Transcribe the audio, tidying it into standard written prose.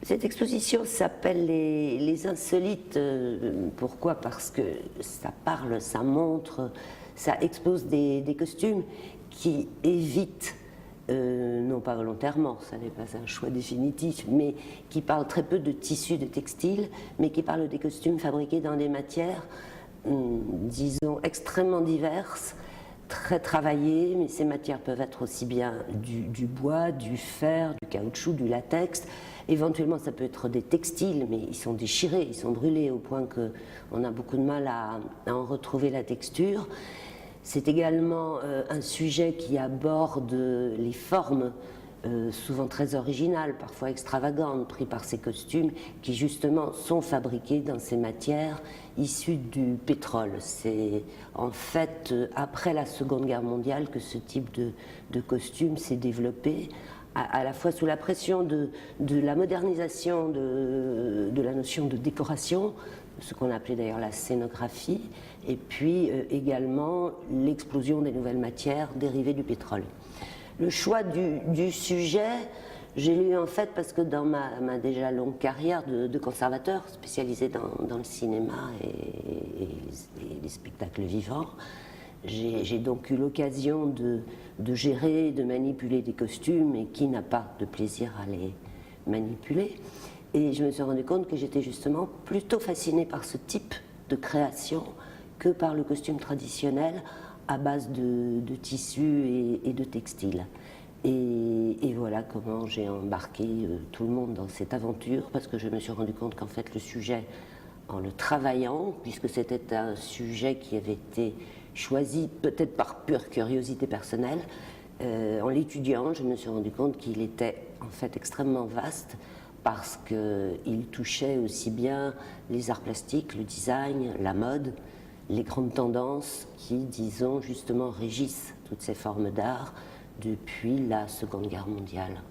Cette exposition s'appelle les Insolites. Pourquoi? Parce que ça parle, ça montre, ça expose des costumes qui évitent, non pas volontairement, ça n'est pas un choix définitif, mais qui parlent très peu de tissus, de textiles, mais qui parlent des costumes fabriqués dans des matières, disons, extrêmement diverses, très travaillées, mais ces matières peuvent être aussi bien du bois, du fer, du caoutchouc, du latex. Éventuellement, ça peut être des textiles, mais ils sont déchirés, ils sont brûlés au point qu'on a beaucoup de mal à en retrouver la texture. C'est également un sujet qui aborde les formes, souvent très originales, parfois extravagantes, prises par ces costumes, qui justement sont fabriqués dans ces matières issues du pétrole. C'est en fait après la Seconde Guerre mondiale que ce type de costume s'est développé, à la fois sous la pression de la modernisation de la notion de décoration, ce qu'on appelait d'ailleurs la scénographie, et puis également l'explosion des nouvelles matières dérivées du pétrole. Le choix du sujet, j'ai lu en fait parce que dans ma déjà longue carrière de conservateur spécialisé dans le cinéma et les spectacles vivants, j'ai donc eu l'occasion de gérer, de manipuler des costumes, et qui n'a pas de plaisir à les manipuler. Et je me suis rendu compte que j'étais justement plutôt fascinée par ce type de création que par le costume traditionnel à base de tissus et de textiles. Et voilà comment j'ai embarqué tout le monde dans cette aventure, parce que je me suis rendu compte qu'en fait le sujet, en le travaillant, puisque c'était un sujet qui avait été choisi peut-être par pure curiosité personnelle, en l'étudiant, je me suis rendu compte qu'il était en fait extrêmement vaste, parce qu'il touchait aussi bien les arts plastiques, le design, la mode, les grandes tendances qui, disons, justement régissent toutes ces formes d'art depuis la Seconde Guerre mondiale.